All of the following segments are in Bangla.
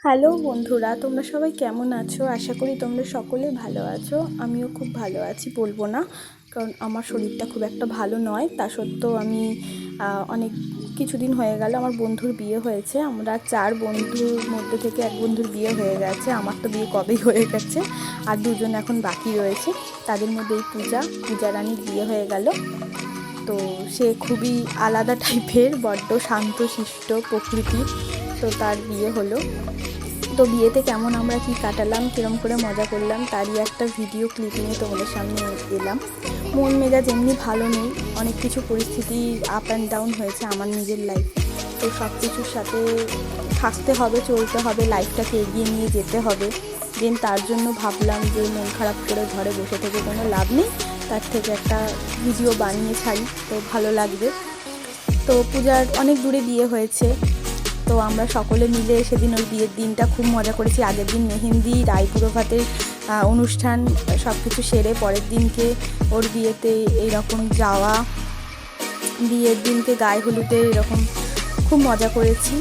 হ্যালো বন্ধুরা, তোমরা সবাই কেমন আছো? আশা করি তোমরা সকলে ভালো আছো। আমিও খুব ভালো আছি, বলবো না, কারণ আমার শরীরটা খুব একটা ভালো নয়। তা সত্ত্বেও আমি অনেক কিছুদিন হয়ে গেল আমার বন্ধুর বিয়ে হয়েছে। আমরা 4 বন্ধুর মধ্যে থেকে এক বন্ধুর বিয়ে হয়ে গেছে। আমার তো বিয়ে কবেই হয়ে গেছে, আর 2জন এখন বাকি রয়েছে। তাদের মধ্যে এই পূজা রানীর বিয়ে হয়ে গেল। তো সে খুবই আলাদা টাইপের, বড্ড শান্তশিষ্ট প্রকৃতি। তো তার বিয়ে হলো। তো বিয়েতে কেমন আমরা কি কাটালাম, কীরকম করে মজা করলাম, তারই একটা ভিডিও ক্লিপ নিয়ে তোমাদের সামনে এলাম। মন মেজাজ এমনি ভালো নেই, অনেক কিছু পরিস্থিতি আপ অ্যান্ড ডাউন হয়েছে আমার নিজের লাইফে। তো সব কিছুর সাথে থাকতে হবে, চলতে হবে, লাইফটাকে এগিয়ে নিয়ে যেতে হবে। দেন তার জন্য ভাবলাম যে মন খারাপ করে ঘরে বসে থেকে কোনো লাভ নেই, তার থেকে একটা ভিডিও বানিয়ে ছাড়ি, তো ভালো লাগবে। তো পূজার অনেক দূরে বিয়ে হয়েছে। তো আমরা সকলে মিলে সেদিন ওই বিয়ের দিনটা খুব মজা করেছি। আগের দিন মেহেন্দি, রায়পুরো ভাতের অনুষ্ঠান সব কিছু সেরে পরের দিনকে ওর বিয়েতে এইরকম যাওয়া, বিয়ের দিনকে গায়ে হলুদে এরকম খুব মজা করেছি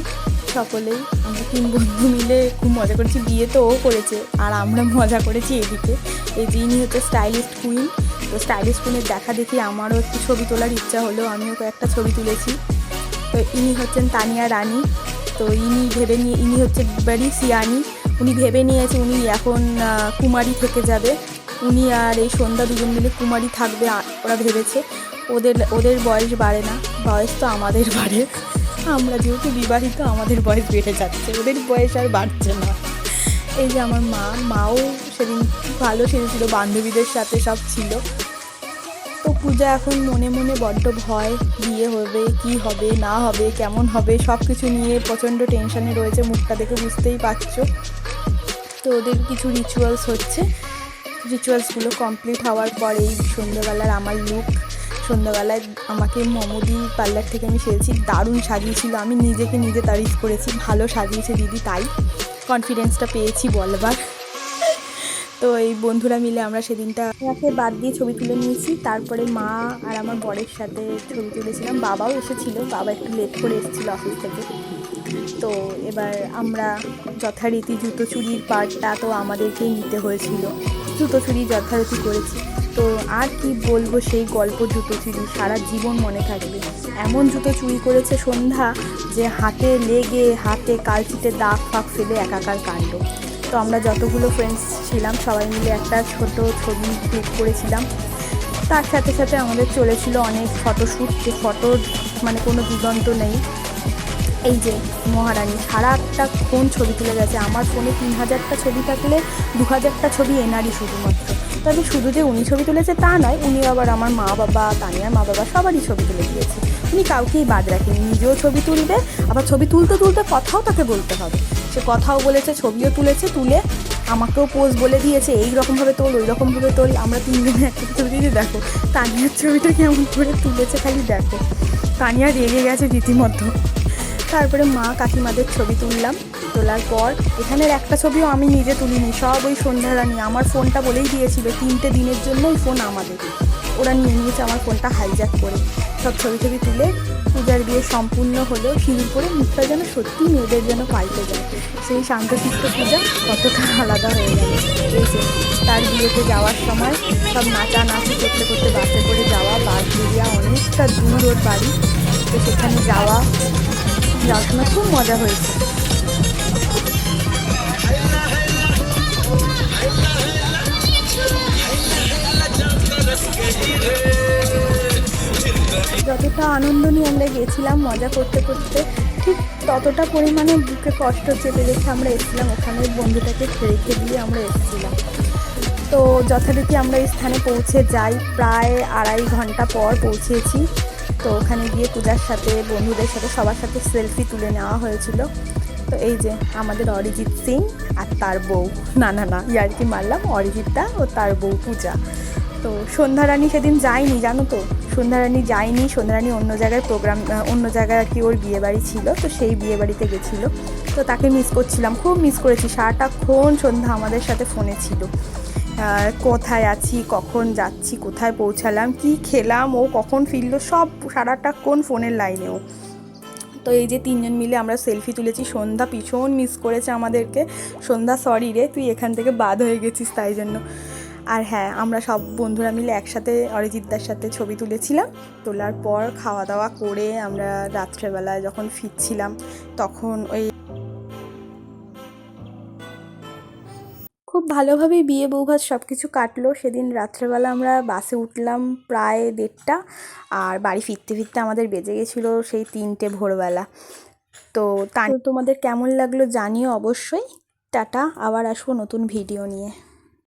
সকলেই। আমরা 3 বন্ধু মিলে খুব মজা করেছি। বিয়ে তো ও করেছে, আর আমরা মজা করেছি এদিকে। এই যিনি হচ্ছে স্টাইলিস্ট কুইন। তো স্টাইলিস্ট কুইনের দেখা দেখি আমারও একটু ছবি তোলার ইচ্ছা হলো, আমিও কয়েকটা ছবি তুলেছি। তো ইনি হচ্ছেন তানিয়া রানী। তো ইনি হচ্ছে বাড়ি সিয়ানি। উনি ভেবে নিয়েছে উনি এখন কুমারী থেকে যাবে। উনি আর এই সন্ধ্যা দুজন মিলে কুমারী থাকবে, ওরা ভেবেছে। ওদের বয়স বাড়ে না, বয়স তো আমাদের বাড়ে। আমরা যেহেতু বিবাহিত, আমাদের বয়স বেড়ে যাচ্ছে, ওদের বয়স আর বাড়ছে না। এই যে আমার মাও সেদিন ভালো সেজেছিল, বান্ধবীদের সাথে সব ছিল। তো পূজা এখন মনে মনে বড্ড ভয়, বিয়ে হবে কি হবে না হবে, কেমন হবে, সব কিছু নিয়ে প্রচণ্ড টেনশনে রয়েছে। মুখটা দেখে বুঝতেই পারছো। তো ওদের কিছু রিচুয়ালস হচ্ছে। রিচুয়ালসগুলো কমপ্লিট হওয়ার পরেই সন্ধ্যেবেলার আমার লুক। সন্ধ্যাবেলায় আমাকে মমদি পার্লার থেকে আমি সেরেছি, দারুণ সাজিয়েছিল। আমি নিজেকে নিজে তারিফ করেছি, ভালো সাজিয়েছে দিদি, তাই কনফিডেন্সটা পেয়েছি বলবার। তো এই বন্ধুরা মিলে আমরা সেদিনটা ওকে বাদ দিয়ে ছবি তুলে নিয়েছি। তারপরে মা আর আমার বরের সাথে ছবি তুলেছিলাম। বাবাও এসেছিলো, বাবা একটু লেট করে এসেছিলো অফিস থেকে। তো এবার আমরা যথারীতি জুতো চুরির পার্টটা তো আমাদেরকেই নিতে হয়েছিল, জুতো চুরি যথারীতি করেছি। তো আর কি বলবো, সেই গল্প জুতো চুরি সারা জীবন মনে থাকবে। এমন জুতো চুরি করেছে সন্ধ্যা, যে হাতে লেগে হাতে কালচিটে দাগ ফাঁক ফেলে একাকার কাণ্ড। তো আমরা যতগুলো ফ্রেন্ডস ছিলাম সবাই মিলে একটা ছোট ছবি ক্লিক করেছিলাম। তার সাথে সাথে আমাদের চলেছিল অনেক ফটোশ্যুট, যে ফটোর মানে কোনো দিগন্ত নেই। এই যে মহারানী সারাটাক্ষণ ছবি তুলে গেছে। আমার ফোনে 3000টা ছবি থাকলে 2000টা ছবি এনারই শুধুমাত্র। তবে শুধু যে উনি ছবি তুলেছে তা নয়, উনি আবার আমার মা বাবা, তানিয়ার মা বাবা সবারই ছবি তুলে দিয়েছে। উনি কাউকেই বাদ রাখেনি, নিজেও ছবি তুলবে, আবার ছবি তুলতে তুলতে কথাও তাকে বলতে হবে। সে কথাও বলেছে, ছবিও তুলেছে, তুলে আমাকেও পোজ বলে দিয়েছে, এই রকমভাবে তোল, ওই রকমভাবে তোল। আমরা 3 জনে একটা ছবি দিয়ে দেখো তানিয়ার ছবিটা কেমন করে তুলেছে, খালি দেখো। তানিয়া রেগে গেছে রীতিমতো। তারপরে মা কাকিমাদের ছবি তুললাম। তোলার পর এখানের একটা ছবিও আমি নিজে তুলিনি, সব ওই সন্ধ্যা রানী। আমার ফোনটা বলেই দিয়েছিল 3টে দিনের জন্য ওই ফোন আমাদের, ওরা নিয়ে নিয়েছে আমার ফোনটা হাইজ্যাক করে। সব ছবি তুলে পূজার বিয়ে সম্পূর্ণ হলো। সিঁদুর করে মুখটা যেন সত্যি মেয়েদের যেন পাল্টে যায়। সেই শান্তশিষ্ট পূজা কতটা আলাদা হয়ে গেল। এই যে তার বিয়েতে যাওয়ার সময় সব নাচানাচি করতে করতে বাসে করে যাওয়া, বাস বেরিয়া অনেকটা দূর ওর বাড়ি। তো সেখানে যাওয়ার সময় খুব মজা হয়েছে। যতটা আনন্দ নিয়ে আমরা গেছিলাম মজা করতে করতে, ঠিক ততটা পরিমাণে বুকে কষ্ট চেপে রেখে আমরা এসেছিলাম। ওখানে বন্ধুটাকে রেখে দিয়ে আমরা এসেছিলাম। তো যথারীতি আমরা এই স্থানে পৌঁছে যাই, প্রায় 2.5 ঘন্টা পর পৌঁছেছি। তো ওখানে গিয়ে পূজার সাথে, বন্ধুদের সাথে, সবার সাথে সেলফি তুলে নেওয়া হয়েছিল। তো এই যে আমাদের অরিজিৎ সিং আর তার বউ, না ইয়ার্কি মারলাম, অরিজিৎদা ও তার বউ পূজা। তো সন্ধ্যারানী সেদিন যায়নি, জানো তো, সন্ধ্যারানী যায়নি। সন্ধ্যারানী অন্য জায়গায় প্রোগ্রাম, অন্য জায়গায় আর কি ওর বিয়েবাড়ি ছিল, তো সেই বিয়েবাড়িতে গেছিলো। তো তাকে মিস করছিলাম, খুব মিস করেছি। সারাটাক্ষণ সন্ধ্যা আমাদের সাথে ফোনে ছিল, কোথায় আছি, কখন যাচ্ছি, কোথায় পৌঁছালাম, কি খেলাম, ও কখন ফিরলো, সব সারাটাক্ষণ ফোনের লাইনেও। তো এই যে তিনজন মিলে আমরা সেলফি তুলেছি। সন্ধ্যা ভীষণ মিস করেছে আমাদেরকে। সন্ধ্যা সরি রে, তুই এখান থেকে বাদ হয়ে গেছিস তাই জন্য। আর হ্যাঁ, আমরা সব বন্ধুরা মিলে একসাথে অরিজিৎদার সাথে ছবি তুলেছিলাম। তোলার পর খাওয়া দাওয়া করে আমরা রাত্রেবেলা যখন ফিরছিলাম তখন ওই খুব ভালোভাবেই বিয়ে বৌভাত সব কিছু কাটলো। সেদিন রাত্রেবেলা আমরা বাসে উঠলাম প্রায় 1:30, আর বাড়ি ফিরতে ফিরতে আমাদের বেজে গেছিলো সেই 3টে ভোরবেলা। তো তোমাদের কেমন লাগলো জানিও অবশ্যই। টাটা, আবার আসবো নতুন ভিডিও নিয়ে।